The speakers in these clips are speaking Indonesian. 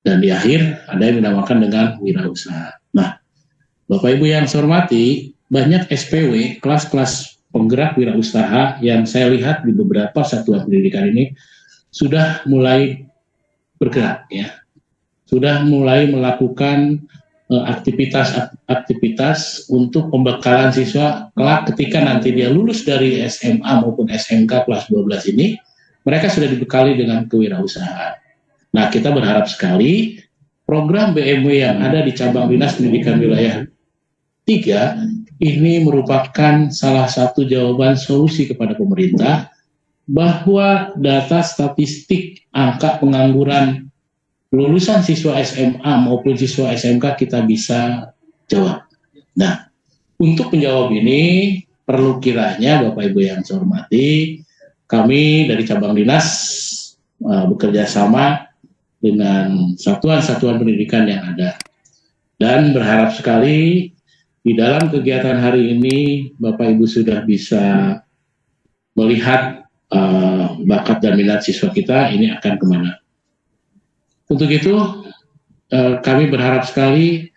dan di akhir ada yang dinamakan dengan wirausaha. Nah, Bapak Ibu yang saya hormati, banyak SPW, kelas-kelas penggerak wirausaha yang saya lihat di beberapa satuan pendidikan ini sudah mulai bergerak, ya, sudah mulai melakukan aktivitas untuk pembekalan siswa kelak ketika nanti dia lulus dari SMA maupun SMK kelas 12 ini, mereka sudah dibekali dengan kewirausahaan. Nah, kita berharap sekali program BMW yang ada di cabang Dinas Pendidikan Wilayah 3 ini merupakan salah satu jawaban solusi kepada pemerintah bahwa data statistik angka pengangguran lulusan siswa SMA maupun siswa SMK kita bisa jawab. Nah, untuk menjawab ini perlu kiranya Bapak Ibu yang saya hormati, kami dari cabang dinas bekerja sama dengan satuan-satuan pendidikan yang ada. Dan berharap sekali di dalam kegiatan hari ini Bapak Ibu sudah bisa melihat bakat dan minat siswa kita ini akan kemana. Untuk itu, kami berharap sekali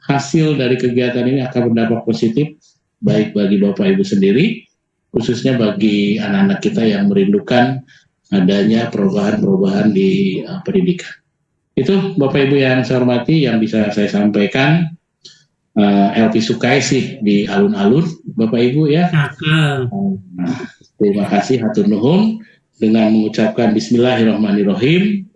hasil dari kegiatan ini akan berdampak positif, baik bagi Bapak Ibu sendiri, khususnya bagi anak-anak kita yang merindukan adanya perubahan-perubahan di pendidikan. Itu Bapak Ibu yang saya hormati yang bisa saya sampaikan. LP Sukai sih di alun-alun, Bapak Ibu ya. Terima kasih, hatur nuhun, dengan mengucapkan Bismillahirrahmanirrahim.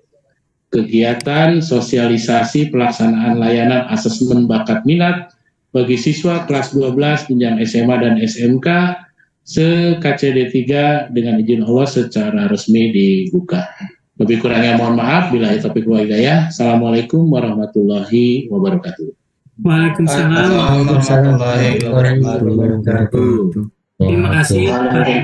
Kegiatan sosialisasi pelaksanaan layanan asesmen bakat minat bagi siswa kelas 12 jenjang SMA dan SMK se-KCD 3 dengan izin Allah secara resmi dibuka. Lebih kurangnya mohon maaf, billahi taufiq wal hidayah. Assalamualaikum warahmatullahi wabarakatuh. Waalaikumsalam warahmatullahi wabarakatuh. Terima kasih Pak yang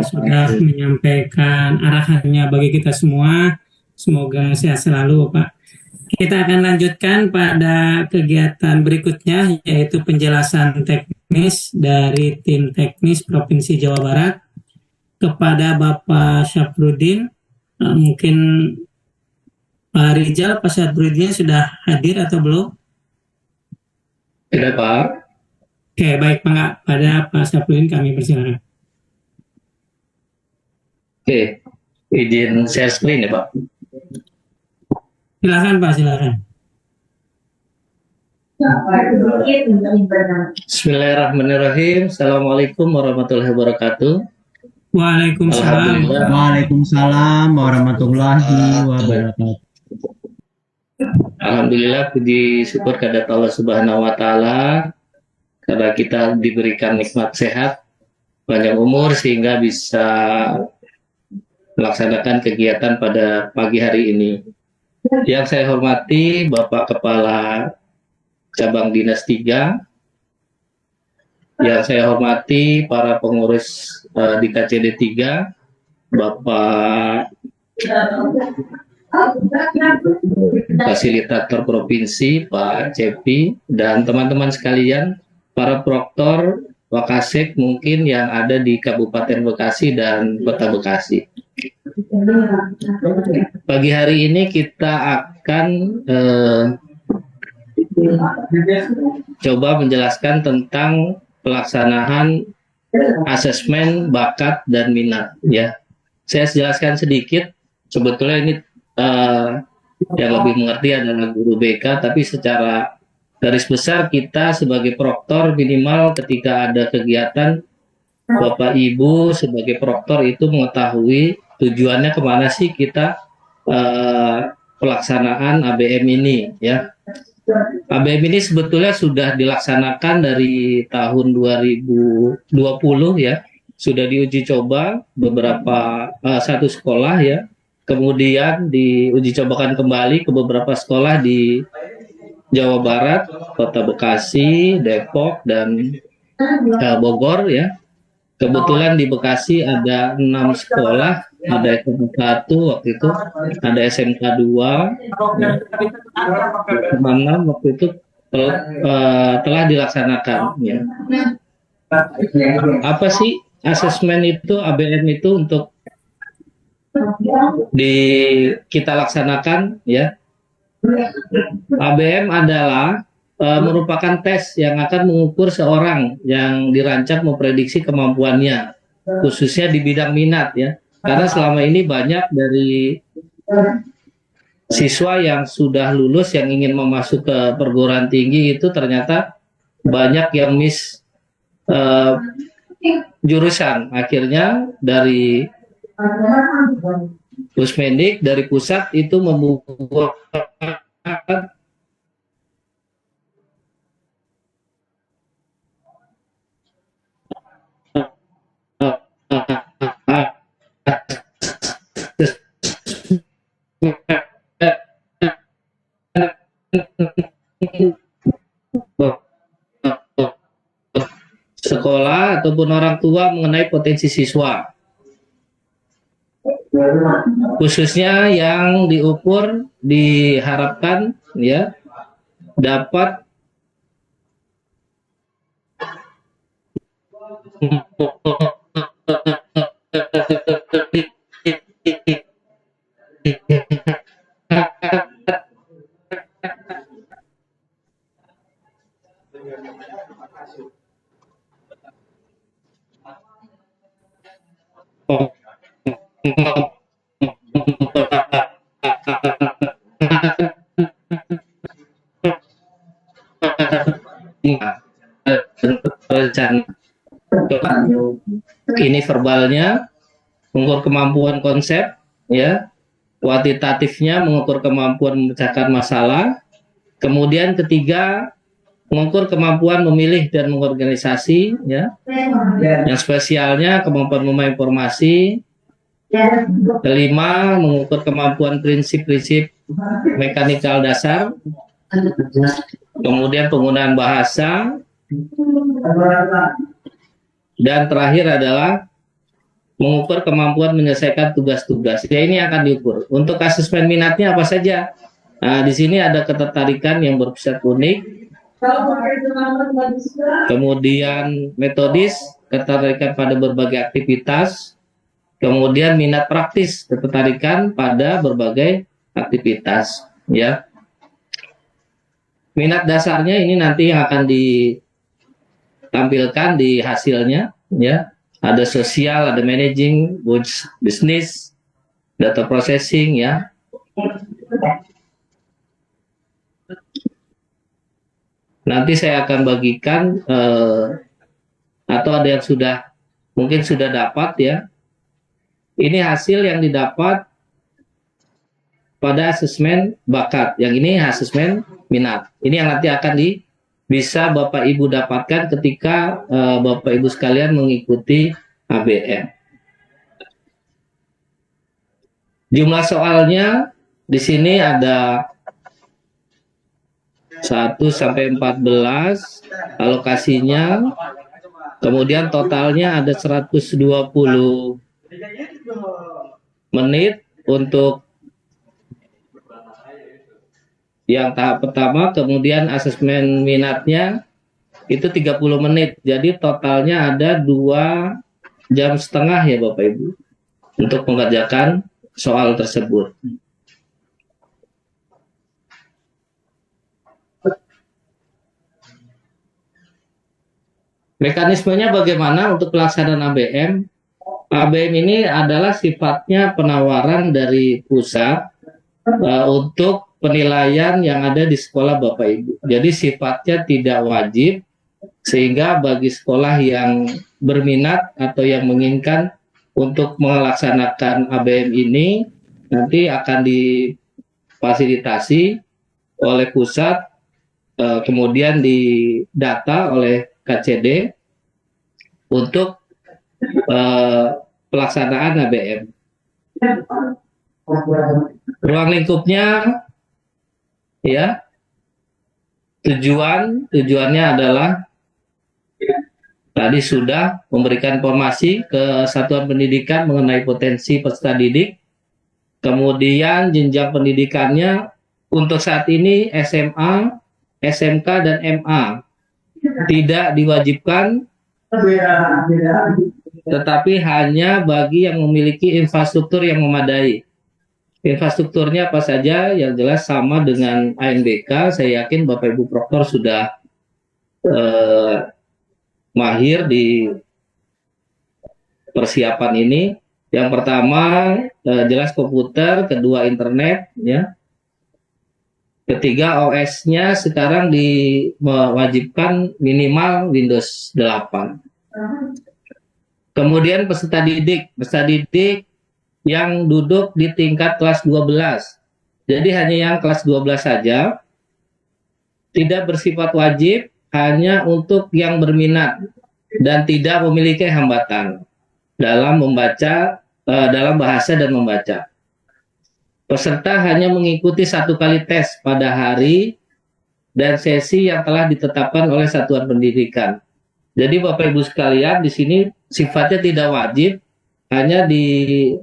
sudah menyampaikan arahannya bagi kita semua. Semoga sehat selalu, Pak. Kita akan lanjutkan pada kegiatan berikutnya, yaitu penjelasan teknis dari tim teknis Provinsi Jawa Barat kepada Bapak Syafruddin. Mungkin Pak Rizal, Pak Syafruddin sudah hadir atau belum? Tidak, Pak. Oke, baik Pak. Pada Pak Syafruddin kami persilakan. Oke, izin share screen ya, Pak. Silakan Pak, silakan. Bismillahirrahmanirrahim. Assalamualaikum warahmatullahi wabarakatuh. Waalaikumsalam. Waalaikumsalam warahmatullahi wabarakatuh. Alhamdulillah, puji syukur kepada Allah Subhanahu wa taala karena kita diberikan nikmat sehat, panjang umur sehingga bisa melaksanakan kegiatan pada pagi hari ini. Yang saya hormati Bapak Kepala Cabang Dinas 3, yang saya hormati para pengurus di KCD 3, Bapak Fasilitator Provinsi, Pak Cepi, dan teman-teman sekalian, para proktor, Wakasek mungkin yang ada di Kabupaten Bekasi dan Kota Bekasi. Pagi hari ini kita akan coba menjelaskan tentang pelaksanaan asesmen bakat dan minat. Ya, saya jelaskan sedikit. Sebetulnya ini yang lebih mengerti adalah guru BK, tapi secara garis besar kita sebagai proktor minimal ketika ada kegiatan Bapak Ibu sebagai proktor itu mengetahui tujuannya kemana sih kita pelaksanaan ABM ini ya. ABM ini sebetulnya sudah dilaksanakan dari tahun 2020 ya, sudah diuji coba beberapa satu sekolah ya, kemudian diuji cobakan kembali ke beberapa sekolah di Jawa Barat, Kota Bekasi, Depok, dan Bogor ya. Kebetulan di Bekasi ada 6 sekolah, ada SMK 1 waktu itu, ada SMK 2, mana waktu itu telah dilaksanakan ya. Apa sih asesmen itu, ABM itu untuk kita laksanakan ya. ABM adalah merupakan tes yang akan mengukur seorang yang dirancang memprediksi kemampuannya, khususnya di bidang minat ya. Karena selama ini banyak dari siswa yang sudah lulus yang ingin memasuk ke perguruan tinggi itu ternyata banyak yang miss jurusan. Akhirnya dari Pusmendik, dari pusat itu membuat sekolah ataupun orang tua mengenai potensi siswa, khususnya yang diukur diharapkan ya dapat ini verbalnya, mengukur kemampuan konsep, ya, kuantitatifnya mengukur kemampuan memecahkan masalah, kemudian ketiga mengukur kemampuan memilih dan mengorganisasi, ya, yang spesialnya kemampuan memahami informasi, kelima mengukur kemampuan prinsip-prinsip mekanikal dasar, kemudian penggunaan bahasa, dan terakhir adalah mengukur kemampuan menyelesaikan tugas-tugas. Ya, ini akan diukur. Untuk asesmen minatnya apa saja? Nah, di sini ada ketertarikan yang berpusat unik, kemudian metodis, ketertarikan pada berbagai aktivitas, kemudian minat praktis, ketertarikan pada berbagai aktivitas. Ya, minat dasarnya ini nanti yang akan ditampilkan di hasilnya. Ya, ada sosial, ada managing, business, data processing, ya. Nanti saya akan bagikan atau ada yang mungkin sudah dapat ya. Ini hasil yang didapat pada asesmen bakat. Yang ini asesmen minat. Ini yang nanti akan bisa Bapak Ibu dapatkan ketika Bapak Ibu sekalian mengikuti ABM. Jumlah soalnya di sini ada 1 sampai 14, alokasinya, kemudian totalnya ada 120 menit untuk yang tahap pertama, kemudian asesmen minatnya itu 30 menit. Jadi totalnya ada 2,5 jam ya Bapak Ibu untuk mengerjakan soal tersebut. Mekanismenya bagaimana untuk pelaksanaan ABM? ABM ini adalah sifatnya penawaran dari pusat untuk penilaian yang ada di sekolah Bapak Ibu. Jadi sifatnya tidak wajib, sehingga bagi sekolah yang berminat atau yang menginginkan untuk melaksanakan ABM ini nanti akan difasilitasi oleh pusat, kemudian didata oleh KCD untuk pelaksanaan ABM. Ruang lingkupnya ya, tujuannya adalah tadi sudah memberikan informasi ke satuan pendidikan mengenai potensi peserta didik, kemudian jenjang pendidikannya untuk saat ini SMA, SMK, dan MA tidak diwajibkan tetapi hanya bagi yang memiliki infrastruktur yang memadai. Infrastrukturnya apa saja? Yang jelas sama dengan ANBK. Saya yakin Bapak Ibu Proktor sudah mahir di persiapan ini. Yang pertama jelas komputer, kedua internet, ya. Ketiga OS-nya sekarang diwajibkan minimal Windows 8. Kemudian peserta didik yang duduk di tingkat kelas 12. Jadi hanya yang kelas 12 saja, tidak bersifat wajib, hanya untuk yang berminat dan tidak memiliki hambatan dalam membaca, dalam bahasa dan membaca. Peserta hanya mengikuti 1 kali tes pada hari dan sesi yang telah ditetapkan oleh satuan pendidikan. Jadi Bapak Ibu sekalian, di sini sifatnya tidak wajib, hanya di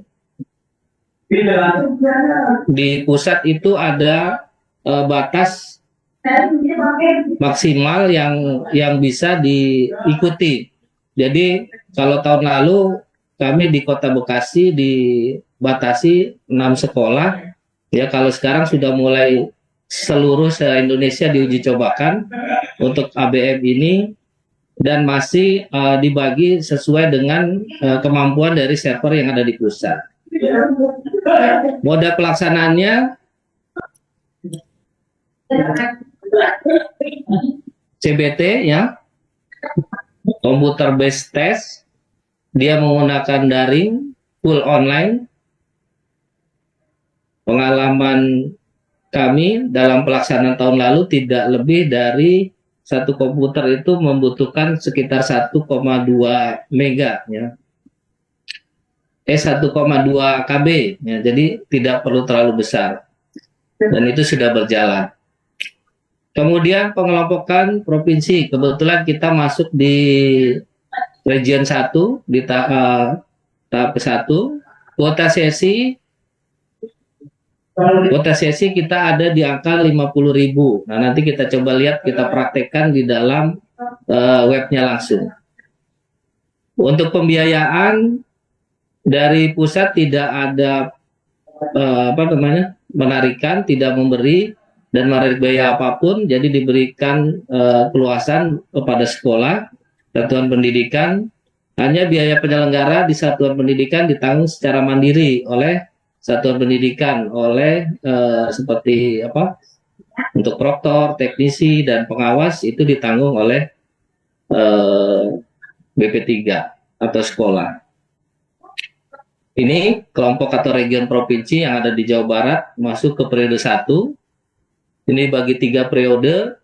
pusat itu ada batas maksimal yang bisa diikuti. Jadi kalau tahun lalu kami di Kota Bekasi dibatasi 6 sekolah, ya kalau sekarang sudah mulai seluruh se-Indonesia diuji cobakan untuk ABM ini dan masih dibagi sesuai dengan kemampuan dari server yang ada di pusat. Moda pelaksanaannya CBT, ya, computer based test. Dia menggunakan daring, full online. Pengalaman kami dalam pelaksanaan tahun lalu tidak lebih dari satu komputer itu membutuhkan sekitar 1,2 mega, ya. 1,2 KB, ya. Jadi tidak perlu terlalu besar. Dan itu sudah berjalan. Kemudian pengelompokan provinsi. Kebetulan kita masuk di Region 1 di tahap 1. Kuota sesi kita ada di angka 50.000. Nah, nanti kita coba lihat, kita praktekkan di dalam webnya langsung. Untuk pembiayaan dari pusat tidak ada penarikan, tidak memberi dan menarik biaya apapun, jadi diberikan keluasan kepada sekolah, satuan pendidikan. Hanya biaya penyelenggara di satuan pendidikan ditanggung secara mandiri oleh satuan pendidikan, oleh seperti untuk proktor, teknisi, dan pengawas itu ditanggung oleh BP3 atau sekolah. Ini kelompok atau region provinsi yang ada di Jawa Barat masuk ke periode 1. Ini bagi 3 periode.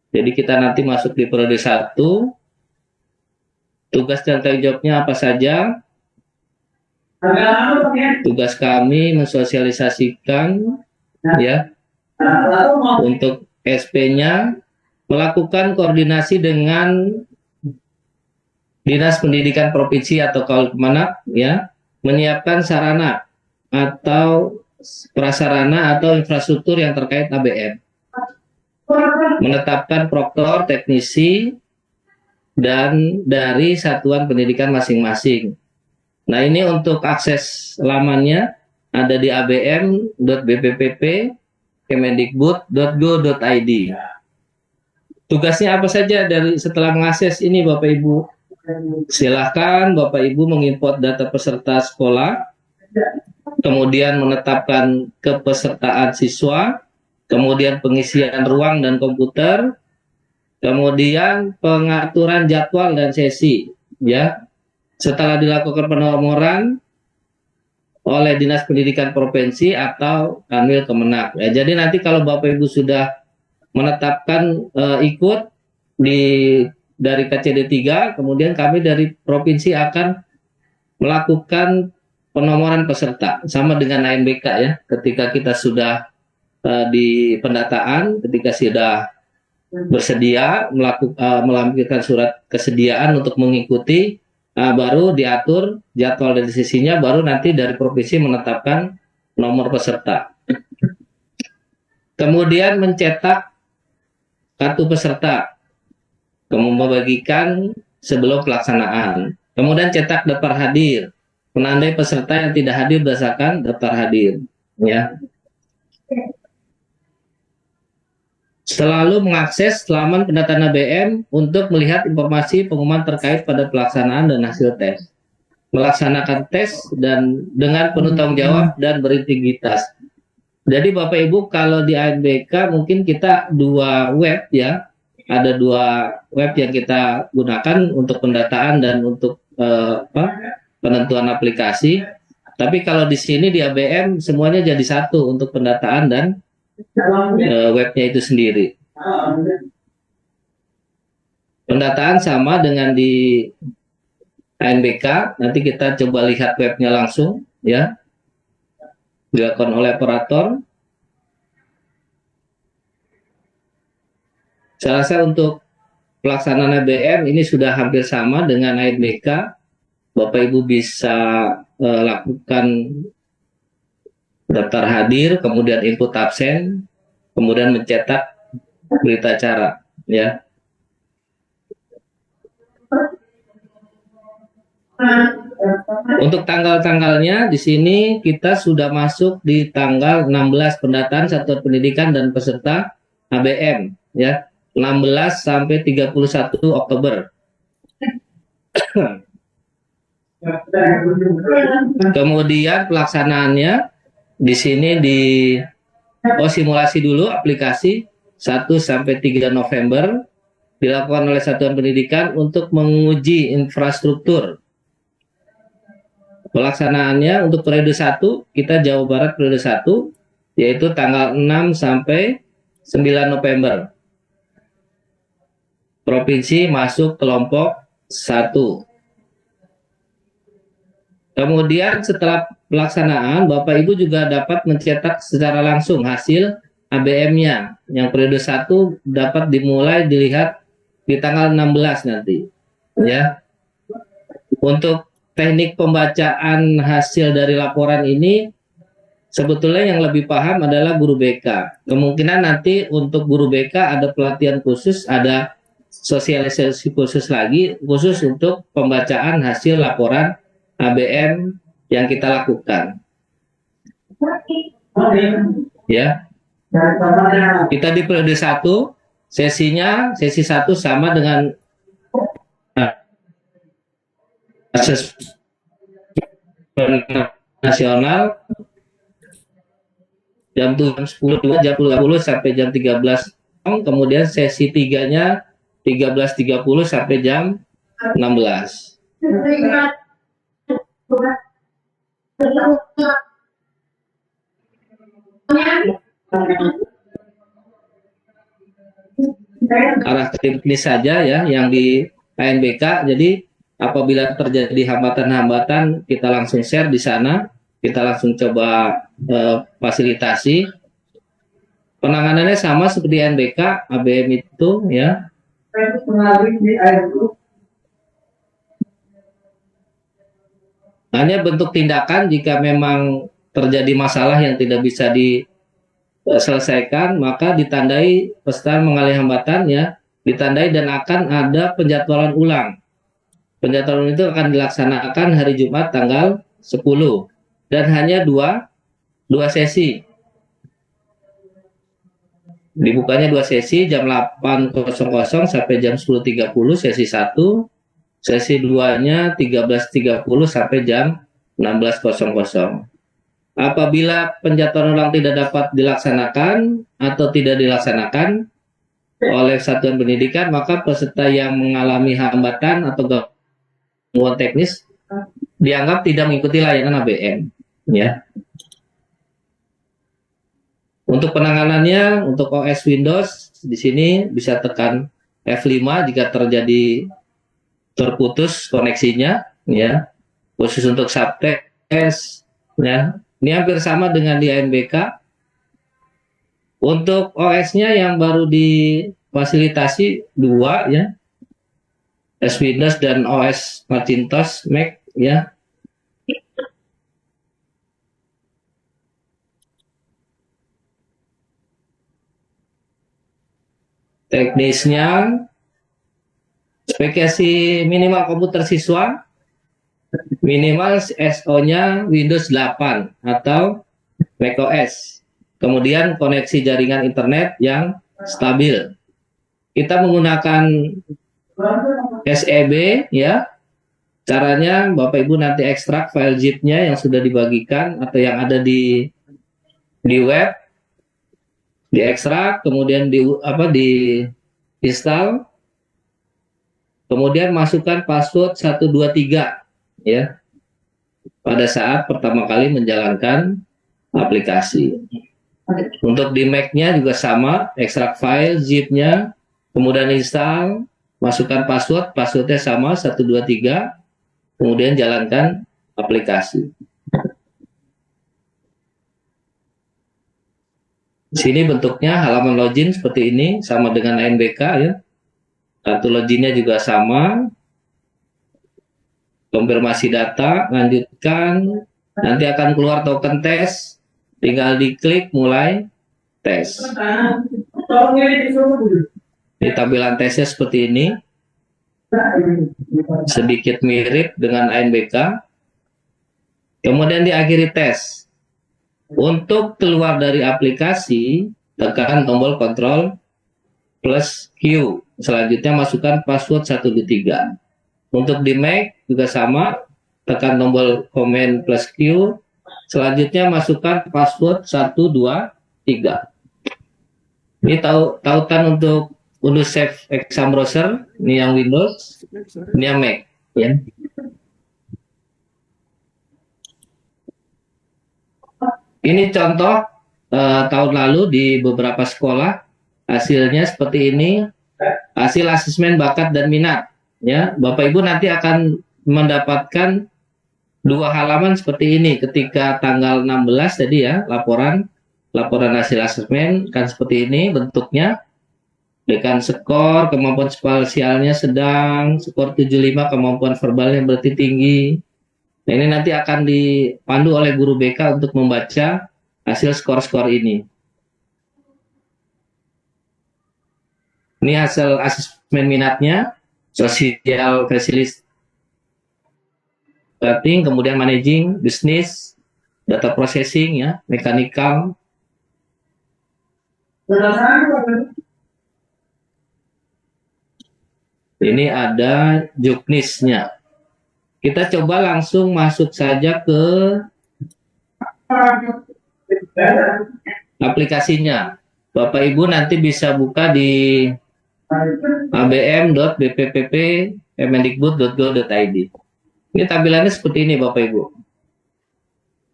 Jadi kita nanti masuk di periode 1. Tugas dan tanggung jawabnya apa saja? Tugas kami mensosialisasikan, ya, untuk SP-nya, melakukan koordinasi dengan Dinas Pendidikan Provinsi atau Kemenak, ya, menyiapkan sarana atau prasarana atau infrastruktur yang terkait ABM, menetapkan proktor, teknisi, dan dari satuan pendidikan masing-masing. Nah, ini untuk akses lamannya ada di abm.bppp.kemendikbud.go.id. Tugasnya apa saja dari setelah mengakses ini, Bapak Ibu? Silakan Bapak Ibu mengimport data peserta sekolah, kemudian menetapkan kepesertaan siswa, kemudian pengisian ruang dan komputer, kemudian pengaturan jadwal dan sesi, ya. Setelah dilakukan penomoran oleh Dinas Pendidikan Provinsi atau Kanwil Kemenak. Ya, jadi nanti kalau Bapak Ibu sudah menetapkan ikut dari KCD 3, kemudian kami dari provinsi akan melakukan penomoran peserta sama dengan ANBK, ya. Ketika kita sudah di pendataan, ketika sudah bersedia melampirkan surat kesediaan untuk mengikuti, baru diatur jadwal dan sesinya, baru nanti dari provinsi menetapkan nomor peserta. Kemudian mencetak kartu peserta. kemudian membagikan sebelum pelaksanaan. Kemudian cetak daftar hadir, menandai peserta yang tidak hadir berdasarkan daftar hadir. Ya, selalu mengakses laman pendataan ABM untuk melihat informasi pengumuman terkait pada pelaksanaan dan hasil tes. Melaksanakan tes dan dengan penuh tanggung jawab dan berintegritas. Jadi Bapak Ibu, kalau di ANBK mungkin kita dua web ya, ada dua web yang kita gunakan untuk pendataan dan untuk penentuan aplikasi. Tapi kalau di sini di ABM semuanya jadi satu untuk pendataan dan webnya itu sendiri. Pendataan sama dengan di ANBK, nanti kita coba lihat webnya langsung ya, dilakukan oleh operator. Saya rasa untuk pelaksanaan ABM ini sudah hampir sama dengan ANBK. Bapak Ibu bisa lakukan daftar hadir, kemudian input absen, kemudian mencetak berita acara, ya. Untuk tanggal-tanggalnya di sini kita sudah masuk di tanggal 16 pendataan satuan pendidikan dan peserta ABM, ya. 16 sampai 31 Oktober. Kemudian pelaksanaannya di sini simulasi dulu aplikasi 1 sampai 3 November dilakukan oleh satuan pendidikan untuk menguji infrastruktur. Pelaksanaannya untuk periode 1 kita Jawa Barat periode 1 yaitu tanggal 6 sampai 9 November. Provinsi masuk kelompok 1. Kemudian setelah pelaksanaan, Bapak Ibu juga dapat mencetak secara langsung hasil ABM-nya. Yang periode 1 dapat dimulai dilihat di tanggal 16 nanti. Ya. Untuk teknik pembacaan hasil dari laporan ini, sebetulnya yang lebih paham adalah guru BK. Kemungkinan nanti untuk guru BK ada pelatihan khusus, ada sosialisasi khusus lagi, khusus untuk pembacaan hasil laporan ABM yang kita lakukan. Ya. Kita di periode 1, sesi 1 sama dengan asesmen nasional jam 10 jam 10 sampai jam 13. Kemudian sesi 3-nya 13.30 sampai jam 16. Arah teknis saja ya yang di ANBK. Jadi apabila terjadi hambatan-hambatan kita langsung share di sana, kita langsung coba fasilitasi. Penanganannya sama seperti ANBK, ABM itu ya. Hanya bentuk tindakan jika memang terjadi masalah yang tidak bisa diselesaikan, maka ditandai peserta mengalami hambatan ya, ditandai dan akan ada penjadwalan ulang. Penjadwalan itu akan dilaksanakan hari Jumat tanggal 10 dan hanya dua sesi. Dibukanya 2 sesi jam 8.00 sampai jam 10.30 sesi 1. Sesi 2-nya 13.30 sampai jam 16.00. Apabila penjadwalan ulang tidak dapat dilaksanakan atau tidak dilaksanakan oleh satuan pendidikan, maka peserta yang mengalami hambatan atau gangguan teknis dianggap tidak mengikuti layanan ABM. Ya. Untuk penanganannya, untuk OS Windows di sini bisa tekan F5 jika terjadi terputus koneksinya, ya. Khusus untuk subtest, ya. Ini hampir sama dengan di ANBK. Untuk OS-nya yang baru difasilitasi 2, ya. OS Windows dan OS Macintosh Mac, ya. Teknisnya Spesifikasi minimal komputer siswa, minimal SO-nya Windows 8 atau macOS. Kemudian koneksi jaringan internet yang stabil. Kita menggunakan SEB ya. Caranya Bapak Ibu nanti ekstrak file zip-nya yang sudah dibagikan atau yang ada di web, diekstrak, kemudian di install, kemudian masukkan password 123 ya pada saat pertama kali menjalankan aplikasi. Untuk di Mac-nya juga sama, ekstrak file zip-nya, kemudian install, masukkan passwordnya sama 123, kemudian jalankan aplikasi. Sini bentuknya halaman login seperti ini, sama dengan ANBK ya. Kartu loginnya juga sama. Konfirmasi data, lanjutkan. Nanti akan keluar token tes. Tinggal diklik mulai tes. Di tampilan tesnya seperti ini. Sedikit mirip dengan ANBK. Kemudian diakhiri tes. Untuk keluar dari aplikasi, tekan tombol Ctrl plus Q. Selanjutnya masukkan password 123. Untuk di Mac juga sama, tekan tombol Command plus Q. Selanjutnya masukkan password 123. Ini tautan untuk Windows Save Exam Browser, ini yang Windows, ini yang Mac. Ya. Ini contoh tahun lalu di beberapa sekolah, hasilnya seperti ini, hasil asesmen bakat dan minat. Ya, Bapak Ibu nanti akan mendapatkan 2 halaman seperti ini ketika tanggal 16 tadi ya, laporan hasil asesmen kan seperti ini bentuknya. Dengan skor, kemampuan spasialnya sedang, skor 75, kemampuan verbalnya berarti tinggi. Nah, ini nanti akan dipandu oleh guru BK untuk membaca hasil skor-skor ini. Ini hasil asesmen minatnya, sosial facilities, kemudian managing, bisnis, data processing, ya, mechanical. Ini ada juknisnya. Kita coba langsung masuk saja ke aplikasinya. Bapak Ibu nanti bisa buka di abm.bppp.kemendikbud.go.id. Ini tampilannya seperti ini Bapak Ibu.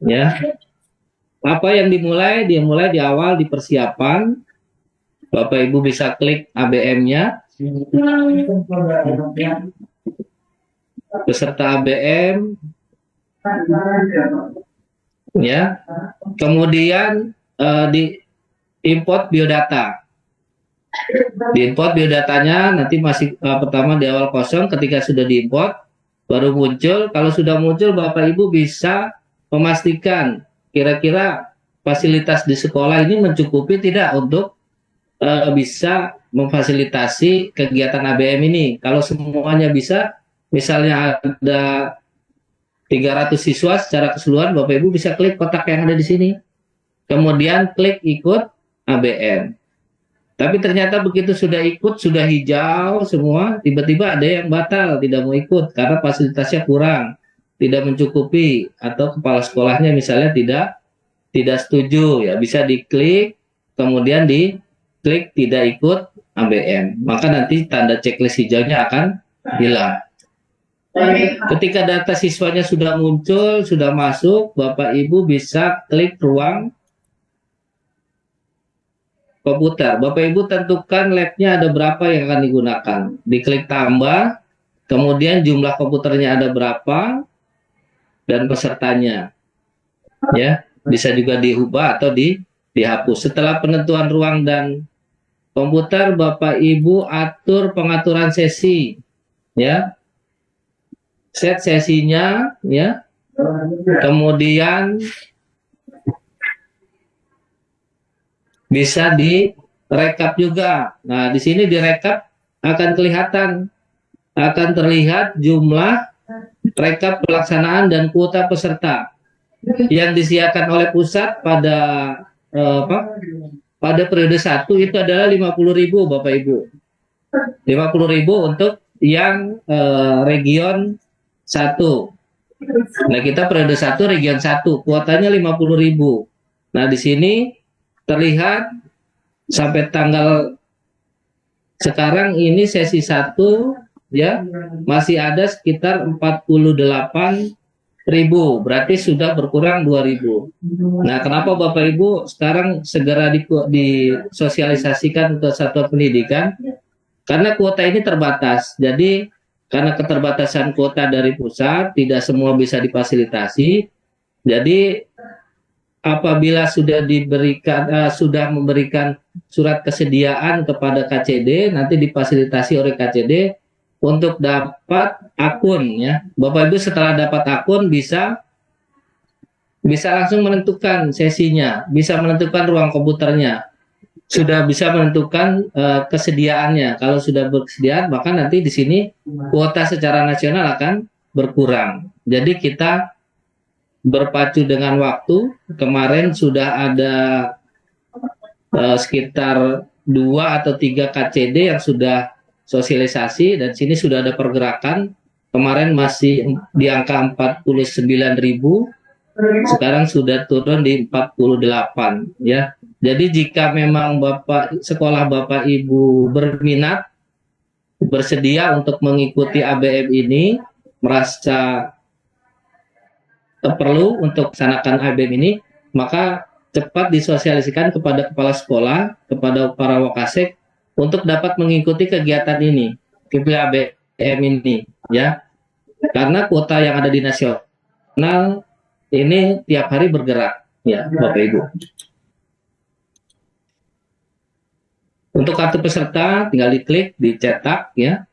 Ya. Apa yang dimulai? Dia mulai di awal di persiapan. Bapak Ibu bisa klik ABM-nya. Peserta ABM. Ya. Kemudian di import biodata. Di import biodatanya nanti masih pertama di awal kosong, ketika sudah diimport baru muncul. Kalau sudah muncul Bapak Ibu bisa memastikan kira-kira fasilitas di sekolah ini mencukupi tidak untuk bisa memfasilitasi kegiatan ABM ini. Kalau semuanya bisa, misalnya ada 300 siswa secara keseluruhan, Bapak Ibu bisa klik kotak yang ada di sini. Kemudian klik ikut ABM. Tapi ternyata begitu sudah ikut, sudah hijau semua, tiba-tiba ada yang batal, tidak mau ikut karena fasilitasnya kurang, tidak mencukupi, atau kepala sekolahnya misalnya tidak setuju, ya bisa diklik, kemudian diklik tidak ikut ABM. Maka nanti tanda checklist hijaunya akan hilang. Ketika data siswanya sudah muncul, sudah masuk, Bapak Ibu bisa klik ruang komputer. Bapak Ibu tentukan labnya ada berapa yang akan digunakan. Diklik tambah, kemudian jumlah komputernya ada berapa, dan pesertanya. Ya, bisa juga diubah atau dihapus. Setelah penentuan ruang dan komputer, Bapak Ibu atur pengaturan sesi. Ya. Set sesinya, ya. Kemudian bisa direkap juga. Nah, di sini direkap akan kelihatan akan terlihat jumlah rekap pelaksanaan dan kuota peserta yang disediakan oleh pusat pada pada periode 1 itu adalah 50.000 Bapak Ibu. 50.000 untuk yang region 1. Nah, kita periode 1 region 1, kuotanya 50.000. Nah, di sini terlihat sampai tanggal sekarang ini sesi 1 ya masih ada sekitar 48.000, berarti sudah berkurang 2.000. Nah, kenapa Bapak Ibu sekarang segera disosialisasikan untuk satuan pendidikan? Karena kuota ini terbatas. Jadi karena keterbatasan kuota dari pusat, tidak semua bisa difasilitasi. Jadi apabila sudah memberikan surat kesediaan kepada KCD, nanti difasilitasi oleh KCD untuk dapat akun ya. Bapak Ibu setelah dapat akun bisa langsung menentukan sesinya, bisa menentukan ruang komputernya, sudah bisa menentukan kesediaannya. Kalau sudah bersedia, maka nanti di sini kuota secara nasional akan berkurang. Jadi kita berpacu dengan waktu. Kemarin sudah ada sekitar 2 atau 3 KCD yang sudah sosialisasi, dan sini sudah ada pergerakan. Kemarin masih di angka 49.000, sekarang sudah turun di 48 ya. Jadi jika memang sekolah Bapak Ibu berminat, bersedia untuk mengikuti ABM ini, merasa perlu untuk melaksanakan ABM ini, maka cepat disosialisasikan kepada kepala sekolah, kepada para wakasek untuk dapat mengikuti kegiatan ini, ABM ini ya. Karena kuota yang ada di nasional ini tiap hari bergerak ya Bapak Ibu. Untuk kartu peserta tinggal diklik, dicetak ya.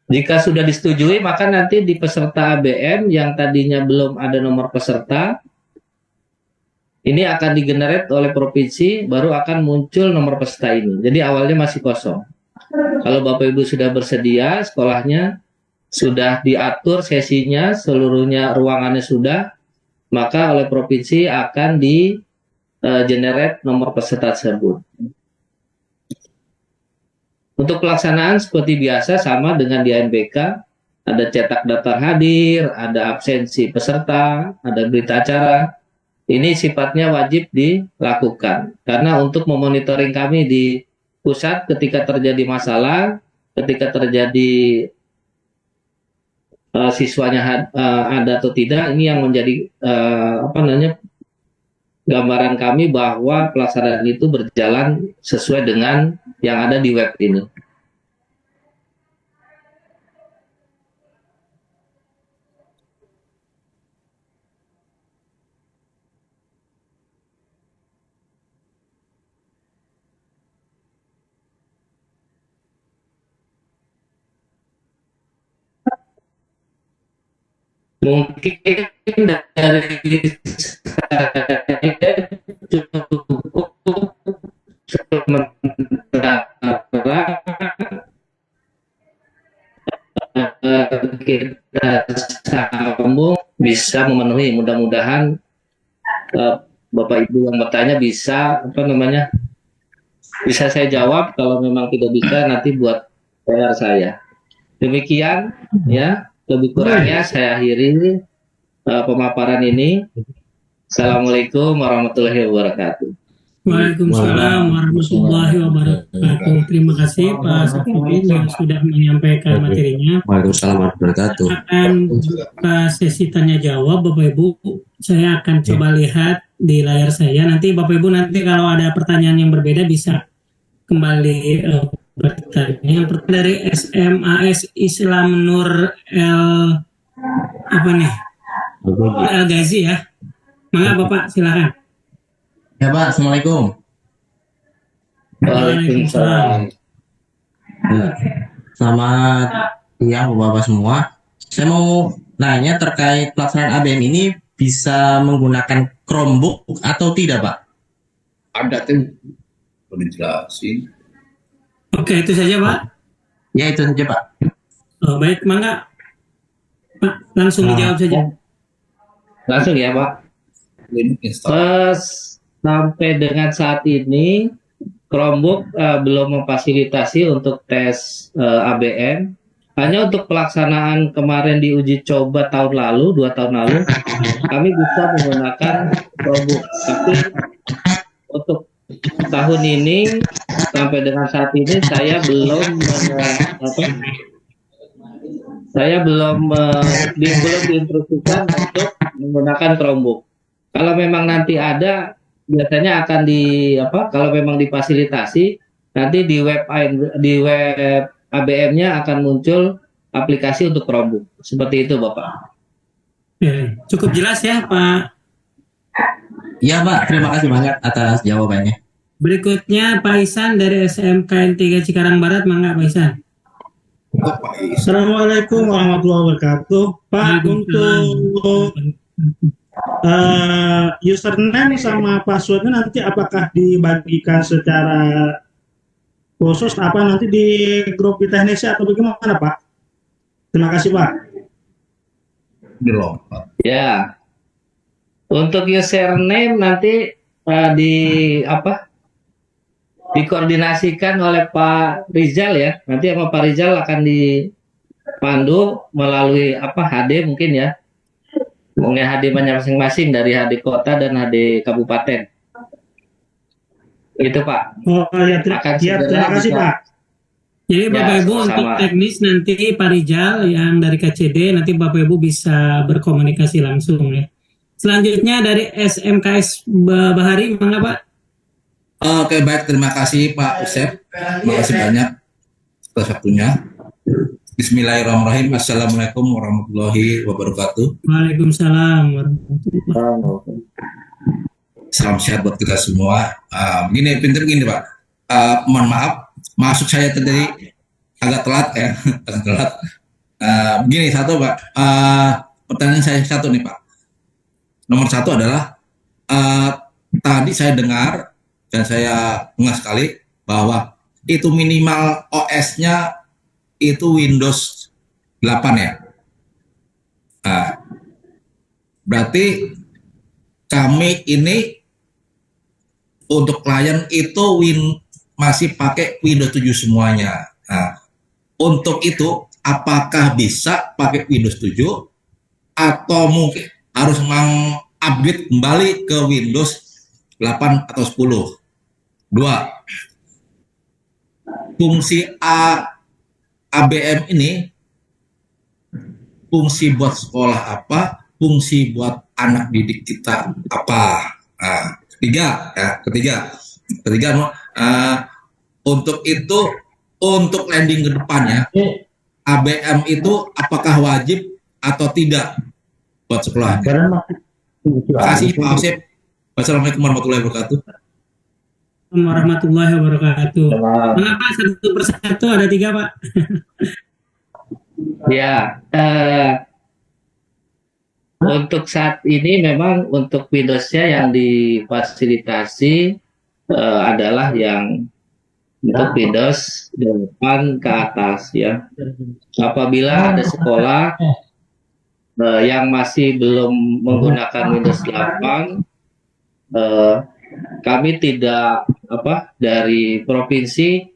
Jika sudah disetujui, maka nanti di peserta ABM yang tadinya belum ada nomor peserta, ini akan digenerate oleh provinsi, baru akan muncul nomor peserta ini. Jadi awalnya masih kosong. Kalau Bapak Ibu sudah bersedia, sekolahnya sudah diatur sesinya, seluruhnya ruangannya sudah, maka oleh provinsi akan generate nomor peserta tersebut. Untuk pelaksanaan seperti biasa sama dengan di ANBK, ada cetak daftar hadir, ada absensi peserta, ada berita acara. Ini sifatnya wajib dilakukan. Karena untuk memonitoring kami di pusat ketika terjadi masalah, ketika terjadi siswanya ada atau tidak, ini yang menjadi gambaran kami bahwa pelaksanaan itu berjalan sesuai dengan yang ada di web ini. Mungkin dari saya cukup sementara kita sambung bisa memenuhi, mudah-mudahan Bapak Ibu yang bertanya bisa bisa saya jawab. Kalau memang tidak bisa, nanti buat PR saya. Demikian ya, lebih kurangnya saya akhiri pemaparan ini. Assalamualaikum warahmatullahi wabarakatuh. Waalaikumsalam warahmatullahi wabarakatuh. Terima kasih Pak Sapudin yang sudah menyampaikan materinya. Waalaikumsalam warahmatullahi wabarakatuh. Akan buka sesi tanya jawab Bapak Ibu. Saya akan coba lihat di layar saya. Nanti Bapak Ibu kalau ada pertanyaan yang berbeda bisa kembali bertanya. Yang pertama dari SMAS Islam Nur El Ghazi ya. Mangga Bapak silakan. Ya Pak, Assalamualaikum. Waalaikumsalam. Selamat siang Bapak semua. Saya mau nanya terkait pelaksanaan ABM ini bisa menggunakan Chromebook atau tidak Pak? Ada tuh, boleh dijelasin. Oke, itu saja Pak. Ya itu saja Pak. Oh, baik, mangga Pak, langsung dijawab saja. Langsung ya Pak. Sampai dengan saat ini Chromebook belum memfasilitasi untuk tes ABM. Hanya untuk pelaksanaan kemarin di uji coba tahun lalu, 2 tahun lalu, kami bisa menggunakan Chromebook. Tapi untuk tahun ini sampai dengan saat ini saya belum belum diinstruksikan untuk menggunakan Chromebook. Kalau memang nanti ada, biasanya akan kalau memang difasilitasi, nanti di web ABM-nya akan muncul aplikasi untuk Chromebook. Seperti itu, Bapak. Oke, cukup jelas ya, Pak. Ya Pak, terima kasih banyak atas jawabannya. Berikutnya Pak Isan dari SMKN 3 Cikarang Barat, mangga Pak Isan. Assalamualaikum warahmatullahi wabarakatuh. Pak, untuk username sama passwordnya nanti apakah dibagikan secara khusus nanti di grup di teknisnya atau bagaimana Pak? Terima kasih Pak. Ya, untuk username nanti dikoordinasikan oleh Pak Rizal ya. Nanti sama Pak Rizal akan dipandu melalui HD mungkin ya. Mungkin HD-nya masing-masing dari HD kota dan HD kabupaten. Itu Pak. Oh ya, terima kasih Pak. Jadi Bapak Ibu sama-sama. untuk teknis nanti Pak Rizal yang dari KCD nanti Bapak Ibu bisa berkomunikasi langsung ya. Selanjutnya dari SMKS Bahari, mangga Pak. Oke, baik, terima kasih Pak Usep. Terima kasih banyak atas waktunya. Bismillahirrahmanirrahim. Assalamualaikum warahmatullahi wabarakatuh. Waalaikumsalam warahmatullahi wabarakatuh. Salam sehat buat kita semua. Begini Pak. Mohon maaf, masuk saya tadi agak telat ya, agak telat. Begini satu Pak. Pertanyaan saya satu nih Pak. Nomor satu adalah tadi saya dengar dan saya ngeh sekali bahwa itu minimal OS-nya itu Windows 8 ya. Berarti kami ini untuk klien itu masih pakai Windows 7 semuanya. Untuk itu apakah bisa pakai Windows 7 atau mungkin harus mengupgrade kembali ke Windows 8 atau 10? 2. Fungsi ABM ini fungsi buat sekolah apa? Fungsi buat anak didik kita apa? Ketiga, untuk itu, untuk landing ke depannya, ABM itu apakah wajib atau tidak buat sekolah? Terima kasih Pak Osep. Wassalamualaikum warahmatullahi wabarakatuh. Warahmatullahi wabarakatuh. Mengapa satu persatu ada 3 Pak? Ya, untuk saat ini memang untuk Windows-nya yang difasilitasi adalah yang untuk Windows 8 ke atas ya. Apabila ada sekolah yang masih belum menggunakan Windows 8, kami tidak dari provinsi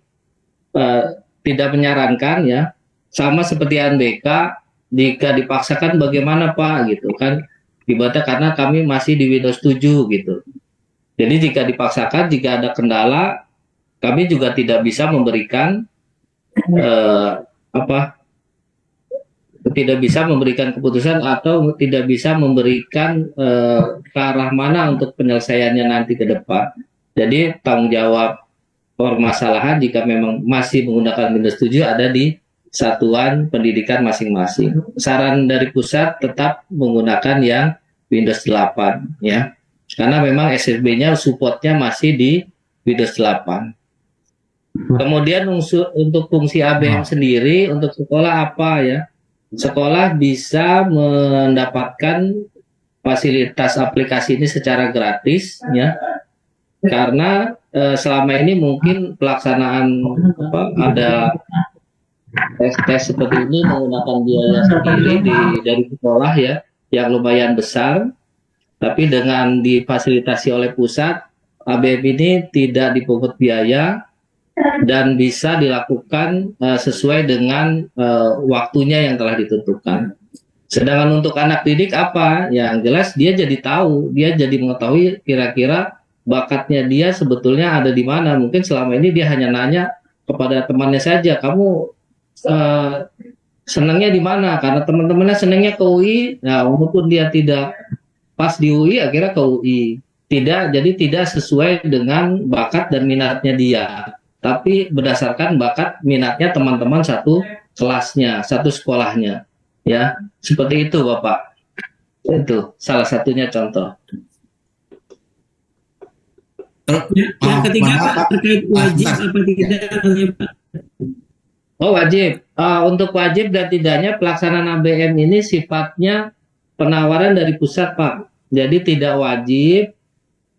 tidak menyarankan ya, sama seperti ANBK, jika dipaksakan bagaimana Pak gitu kan, ibaratnya karena kami masih di Windows 7 gitu. Jadi jika dipaksakan, jika ada kendala, kami juga tidak bisa memberikan tidak bisa memberikan keputusan atau tidak bisa memberikan ke arah mana untuk penyelesaiannya nanti ke depan. Jadi tanggung jawab permasalahan jika memang masih menggunakan Windows 7 ada di satuan pendidikan masing-masing. Saran dari pusat tetap menggunakan yang Windows 8 ya. Karena memang SSB-nya supportnya masih di Windows 8. Kemudian untuk fungsi ABM sendiri untuk sekolah apa ya? Sekolah bisa mendapatkan fasilitas aplikasi ini secara gratis ya. Karena selama ini mungkin pelaksanaan ada tes seperti ini menggunakan biaya sendiri dari sekolah ya, yang lumayan besar, tapi dengan difasilitasi oleh pusat, ABM ini tidak dipungut biaya dan bisa dilakukan sesuai dengan waktunya yang telah ditentukan. Sedangkan untuk anak didik apa? Yang jelas dia jadi tahu, dia jadi mengetahui kira-kira bakatnya dia sebetulnya ada di mana. Mungkin selama ini dia hanya nanya kepada temannya saja, kamu senangnya di mana? Karena teman-temannya senangnya ke UI, nah walaupun dia tidak pas di UI, akhirnya ke UI. Jadi tidak sesuai dengan bakat dan minatnya dia, tapi berdasarkan bakat minatnya teman-teman satu kelasnya, satu sekolahnya. Ya, seperti itu Bapak. Itu salah satunya contoh. Yang ketiga Pak, terkait wajib apa tidak Pak? Oh wajib. Untuk wajib dan tidaknya pelaksanaan ABM ini sifatnya penawaran dari pusat Pak. Jadi tidak wajib.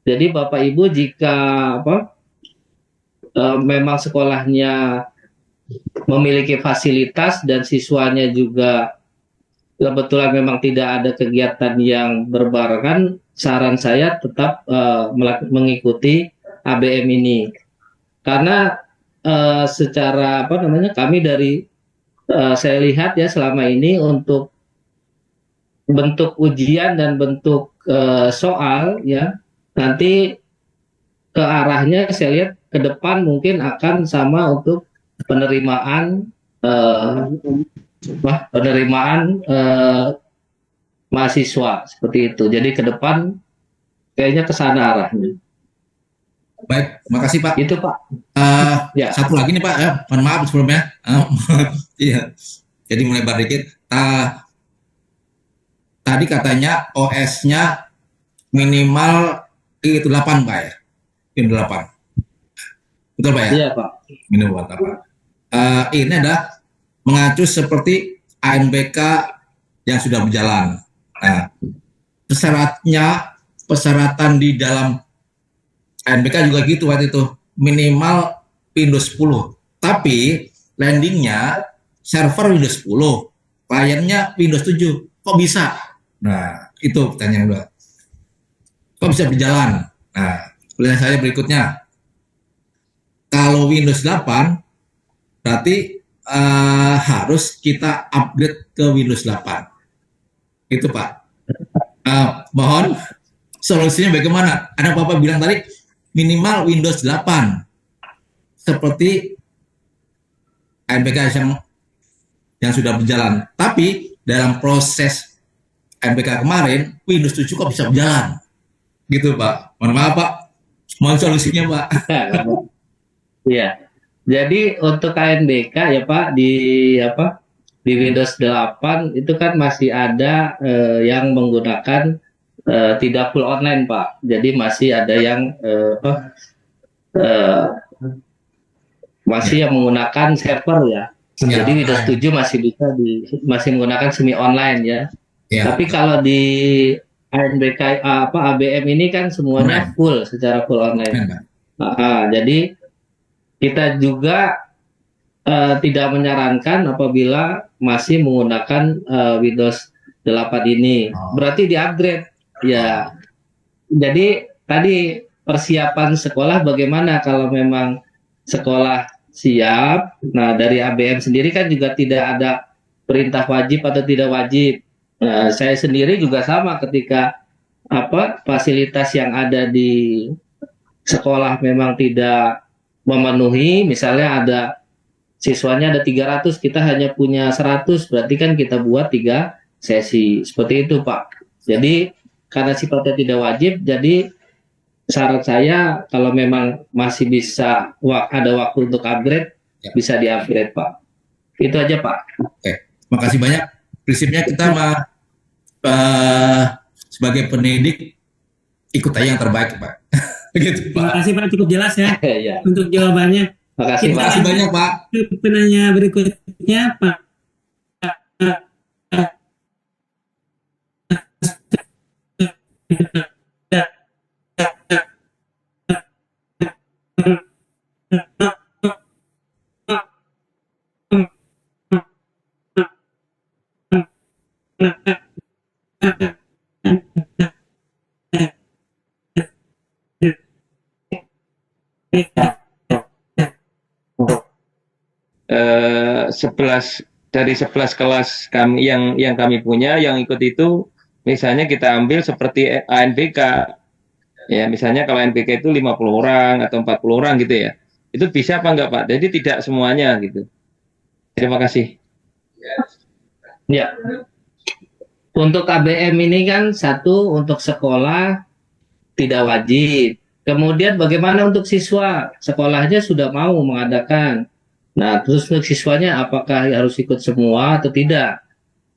Jadi Bapak Ibu jika memang sekolahnya memiliki fasilitas dan siswanya juga kebetulan memang tidak ada kegiatan yang berbarengan, saran saya tetap mengikuti ABM ini. Karena secara kami dari saya lihat ya selama ini untuk bentuk ujian dan bentuk soal ya nanti ke arahnya saya lihat ke depan mungkin akan sama untuk penerimaan mahasiswa seperti itu. Jadi ke depan kayaknya ke sana arahnya. Baik, makasih Pak. Itu Pak. Ya. Satu lagi nih Pak, ya, mohon maaf sebelumnya. Iya, jadi melebar dikit. Tadi katanya OS-nya minimal itu 8 Pak ya, minimal 8. Betul Pak ya? Iya Pak. Minimal 8. Ini adalah mengacu seperti ANBK yang sudah berjalan. Nah, persyaratan di dalam ANBK juga gitu waktu itu, minimal Windows 10. Tapi landingnya server Windows 10, kliennya Windows 7. Kok bisa? Nah, itu pertanyaan kedua. Kok bisa berjalan? Nah, pertanyaan saya berikutnya. Kalau Windows 8, berarti harus kita upgrade ke Windows 8. Itu Pak. Mohon solusinya bagaimana? Ada Bapak bilang tadi minimal Windows 8. Seperti ANBK yang sudah berjalan. Tapi dalam proses ANBK kemarin, Windows 7 kok bisa berjalan? Gitu Pak. Mohon maaf Pak. Mohon solusinya Pak. Iya. Jadi untuk ANBK ya Pak di Windows 8 itu kan masih ada yang menggunakan tidak full online Pak. Jadi masih ada yang masih yang menggunakan server ya. Jadi Windows 7 masih menggunakan semi online ya. Tapi kalau di ANBK ABM ini kan semuanya full secara full online. Jadi kita juga tidak menyarankan apabila masih menggunakan Windows 8 ini. Berarti di-upgrade. Ya. Jadi tadi persiapan sekolah bagaimana kalau memang sekolah siap. Nah, dari ABM sendiri kan juga tidak ada perintah wajib atau tidak wajib. Nah, saya sendiri juga sama ketika fasilitas yang ada di sekolah memang tidak memenuhi, misalnya ada siswanya ada 300, kita hanya punya 100, berarti kan kita buat 3 sesi. Seperti itu Pak. Jadi karena sifatnya tidak wajib, jadi saran saya kalau memang masih bisa ada waktu untuk upgrade, bisa di-upgrade Pak. Itu aja Pak. Oke, makasih banyak. Prinsipnya kita sebagai pendidik ikut aja yang terbaik Pak. Begitu, Pak. Terima kasih Pak, cukup jelas ya Ya. untuk jawabannya. Makasih Terima kasih banyak Pak. Penanya berikutnya Pak. 11 dari 11 kelas kami yang kami punya yang ikut itu, misalnya kita ambil seperti ANBK ya, misalnya kalau ANBK itu 50 orang atau 40 orang gitu ya, itu bisa apa enggak Pak? Jadi tidak semuanya gitu. Terima kasih. Ya, untuk KBM ini kan satu untuk sekolah tidak wajib. Kemudian bagaimana untuk siswa? Sekolahnya sudah mau mengadakan. Nah, terus untuk siswanya apakah harus ikut semua atau tidak?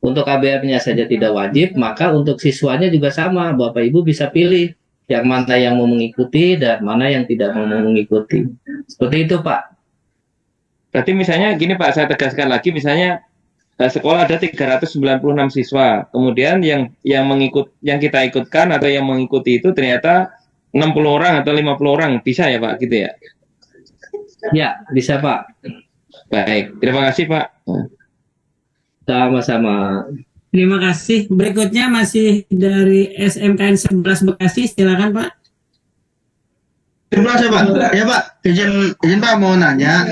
Untuk KBM-nya saja tidak wajib, maka untuk siswanya juga sama. Bapak Ibu bisa pilih yang mana yang mau mengikuti dan mana yang tidak mau mengikuti. Seperti itu, Pak. Berarti misalnya gini Pak, saya tegaskan lagi, misalnya sekolah ada 396 siswa, kemudian yang kita ikutkan atau yang mengikuti itu ternyata 60 orang atau 50 orang, bisa ya Pak, gitu ya? Ya, bisa Pak. Baik, terima kasih Pak. Sama-sama. Terima kasih. Berikutnya masih dari SMKN 11 Bekasi, silakan Pak. Terima kasih Pak. Ya Pak, izin Pak mau nanya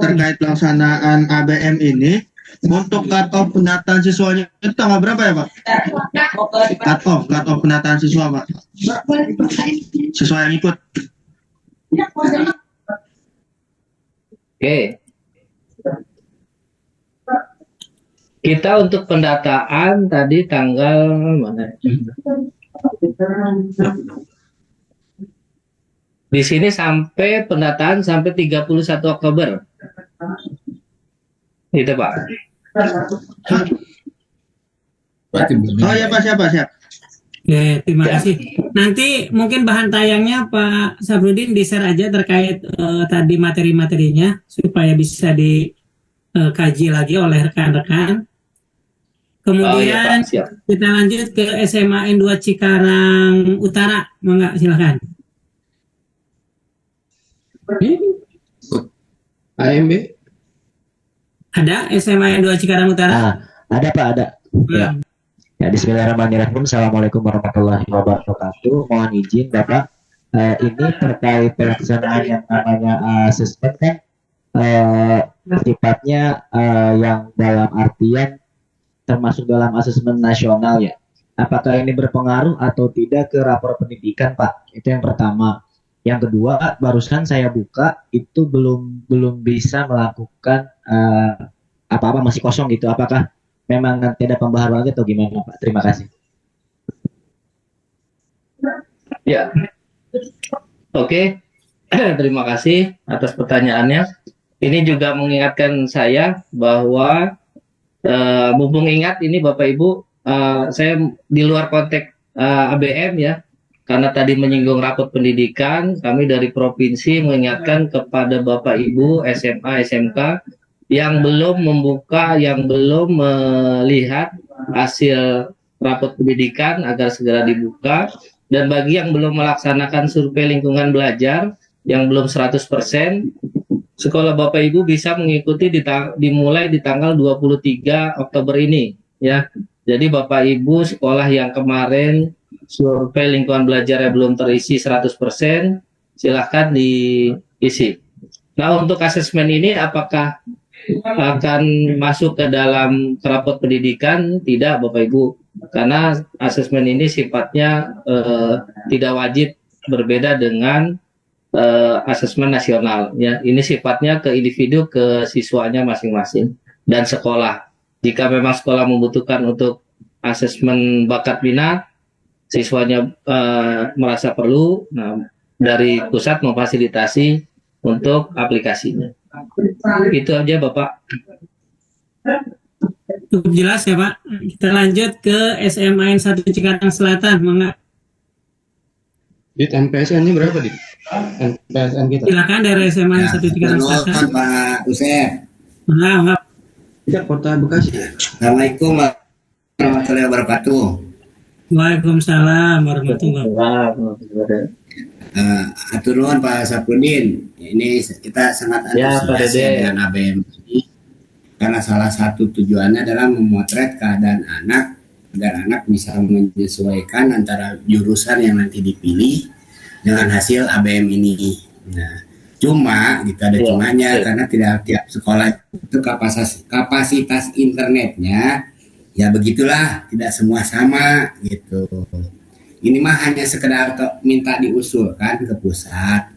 terkait pelaksanaan ABM ini. Untuk cut-off pendataan siswanya itu tanggal berapa ya Pak? Cut-off pendataan siswa Pak. Siswa yang ikut. Oke. Kita untuk pendataan tadi tanggal mana? Di sini sampai pendataan sampai 31 Oktober. Itu Pak. Oh ya Pak, siap. Oke, terima kasih. Nanti mungkin bahan tayangnya Pak Sabrudin di-share aja terkait tadi materi-materinya supaya bisa dikaji lagi oleh rekan-rekan. Kemudian Pak, siap. kita lanjut ke SMA N2 Cikarang Utara. Mangga, silakan. AMB. Ada SMA N2 Cikarang Utara? Ada Pak, ada. Ya. Ya, bismillahirrahmanirrahim. Assalamualaikum warahmatullahi wabarakatuh. Mohon izin Bapak, ini terkait pelaksanaan yang namanya asesmen kan sifatnya yang dalam artian termasuk dalam asesmen nasional ya. Apakah ini berpengaruh atau tidak ke rapor pendidikan Pak? Itu yang pertama. Yang kedua, barusan saya buka itu belum bisa melakukan apa-apa, masih kosong gitu. Apakah memang nanti ada pembaharuan lagi atau gimana Pak? Terima kasih. Ya. Oke. Terima kasih atas pertanyaannya. Ini juga mengingatkan saya bahwa mumpung ingat ini Bapak Ibu, saya di luar konteks ABM ya. Karena tadi menyinggung rapot pendidikan, kami dari provinsi mengingatkan kepada Bapak Ibu SMA, SMK yang belum membuka, yang belum melihat hasil rapot pendidikan agar segera dibuka. Dan bagi yang belum melaksanakan survei lingkungan belajar, yang belum 100%, sekolah Bapak Ibu bisa mengikuti dimulai di tanggal 23 Oktober ini. Ya. Jadi Bapak Ibu sekolah yang kemarin survei lingkungan belajarnya belum terisi 100%, silahkan diisi. Nah, untuk asesmen ini apakah akan masuk ke dalam rapot pendidikan? Tidak, Bapak Ibu, karena asesmen ini sifatnya tidak wajib, berbeda dengan asesmen nasional. Ya, ini sifatnya ke individu, ke siswanya masing-masing dan sekolah. Jika memang sekolah membutuhkan untuk asesmen bakat minat, siswanya merasa perlu, nah, dari pusat memfasilitasi untuk aplikasinya. Itu aja Bapak. Cukup jelas ya Pak. Kita lanjut ke SMA N1 Cikarang Selatan. Mangga. Di NPSN ini berapa di? NPSN kita. Silakan dari SMA N1 Cikarang Selatan. Pak Usep. Mangga. Kita Kota Bekasi. Assalamualaikum warahmatullahi wabarakatuh. Waalaikumsalam warahmatullahi wabarakatuh. Atur nuhun Pak Saprudin. Ini kita sangat antusias dengan ABM ini karena salah satu tujuannya adalah memotret keadaan anak agar anak bisa menyesuaikan antara jurusan yang nanti dipilih dengan hasil ABM ini. Nah, Cuma gitu ada Iya, cumanya iya. karena tidak tiap sekolah itu kapasitas internetnya ya begitulah, tidak semua sama gitu. Ini mah hanya sekedar minta diusulkan ke pusat,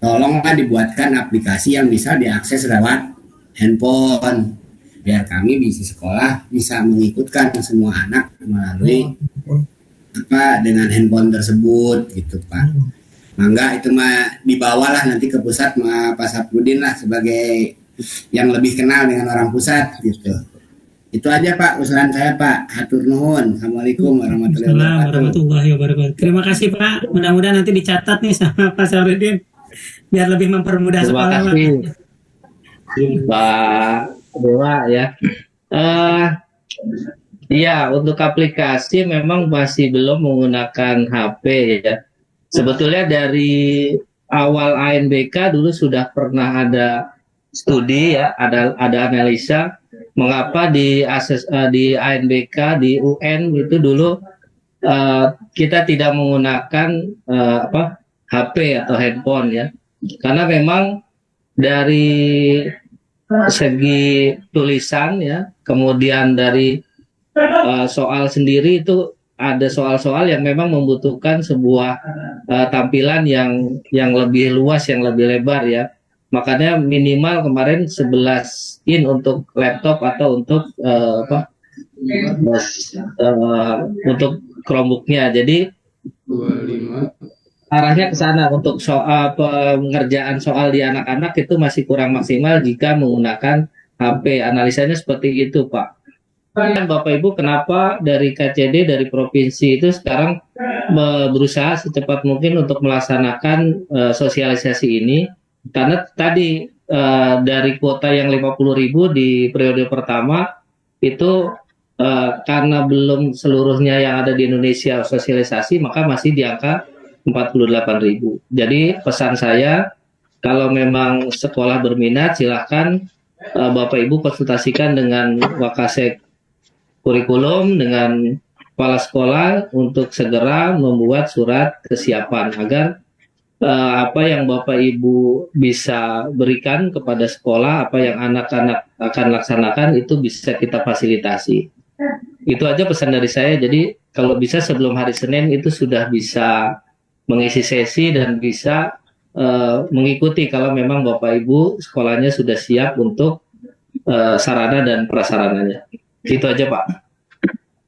tolonglah dibuatkan aplikasi yang bisa diakses lewat handphone biar kami bisa sekolah bisa mengikutkan semua anak melalui dengan handphone tersebut gitu Pak. Mangga itu mah dibawalah nanti ke pusat sama Pak Sapudin lah sebagai yang lebih kenal dengan orang pusat gitu. Itu aja Pak usulan saya Pak. Hatur nuhun. Assalamualaikum warahmatullahi Assalamualaikum wabarakatuh. warahmatullahi wabarakatuh. Terima kasih Pak. Mudah-mudahan nanti dicatat nih sama Pak Sapudin biar lebih mempermudah Terima sekolah. Pak. kasih Pak Dewa ya. Iya, untuk aplikasi memang masih belum menggunakan HP ya. Sebetulnya dari awal ANBK dulu sudah pernah ada studi ya, ada analisa mengapa di ANBK di UN itu dulu kita tidak menggunakan HP atau handphone ya. Karena memang dari segi tulisan ya, kemudian dari soal sendiri itu ada soal-soal yang memang membutuhkan sebuah tampilan yang lebih luas, yang lebih lebar ya. Makanya minimal kemarin 11 in untuk laptop atau untuk untuk Chromebooknya. Jadi arahnya ke sana untuk soal pengerjaan soal di anak-anak itu masih kurang maksimal jika menggunakan HP. Analisanya seperti itu, Pak. Dan Bapak Ibu, kenapa dari KCD dari provinsi itu sekarang berusaha secepat mungkin untuk melaksanakan sosialisasi ini? Karena tadi dari kuota yang 50.000 di periode pertama itu karena belum seluruhnya yang ada di Indonesia sosialisasi, maka masih di angka 48.000. Jadi pesan saya, kalau memang sekolah berminat, silahkan Bapak Ibu konsultasikan dengan Wakasek kurikulum dengan kepala sekolah untuk segera membuat surat kesiapan agar apa yang Bapak Ibu bisa berikan kepada sekolah, apa yang anak-anak akan laksanakan itu bisa kita fasilitasi. Itu aja pesan dari saya. Jadi kalau bisa sebelum hari Senin itu sudah bisa mengisi sesi dan bisa mengikuti kalau memang Bapak Ibu sekolahnya sudah siap untuk sarana dan prasarananya. Itu aja Pak.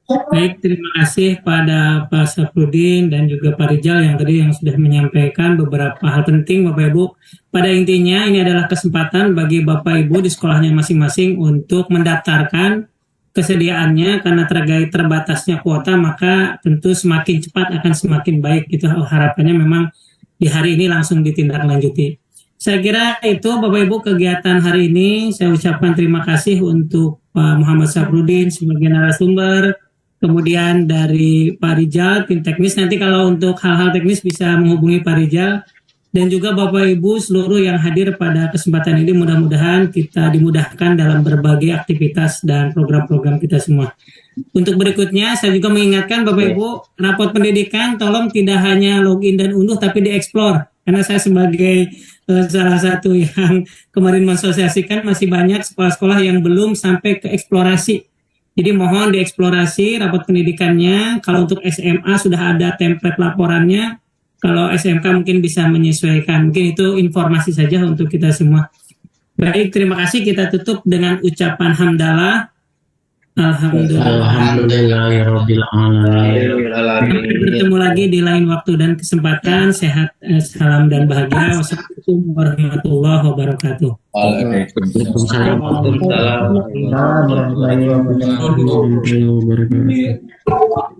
Baik, terima kasih pada Pak Sapudin dan juga Pak Rijal yang tadi yang sudah menyampaikan beberapa hal penting Bapak Ibu. Pada intinya ini adalah kesempatan bagi Bapak Ibu di sekolahnya masing-masing untuk mendaftarkan kesediaannya, karena terkait terbatasnya kuota maka tentu semakin cepat akan semakin baik. Itu harapannya memang di hari ini langsung ditindaklanjuti. Saya kira itu Bapak Ibu kegiatan hari ini. Saya ucapkan terima kasih untuk Pak Muhammad Sapudin sebagai narasumber, kemudian dari Pak Rijal tim teknis. Nanti kalau untuk hal-hal teknis bisa menghubungi Pak Rijal, dan juga Bapak Ibu seluruh yang hadir pada kesempatan ini. Mudah-mudahan kita dimudahkan dalam berbagai aktivitas dan program-program kita semua. Untuk berikutnya saya juga mengingatkan Bapak Ibu, rapot pendidikan tolong tidak hanya login dan unduh tapi dieksplor. Karena saya sebagai salah satu yang kemarin mensosiasikan, masih banyak sekolah-sekolah yang belum sampai ke eksplorasi. Jadi mohon dieksplorasi rapot pendidikannya. Kalau untuk SMA sudah ada template laporannya. Kalau SMK mungkin bisa menyesuaikan. Mungkin itu informasi saja untuk kita semua. Baik, terima kasih. Kita tutup dengan ucapan hamdalah. Alhamdulillahirabbil alamin. Bertemu lagi di lain waktu dan kesempatan. Sehat, salam dan bahagia. Wassalamualaikum warahmatullahi wabarakatuh. Waalaikumsalam warahmatullahi wabarakatuh.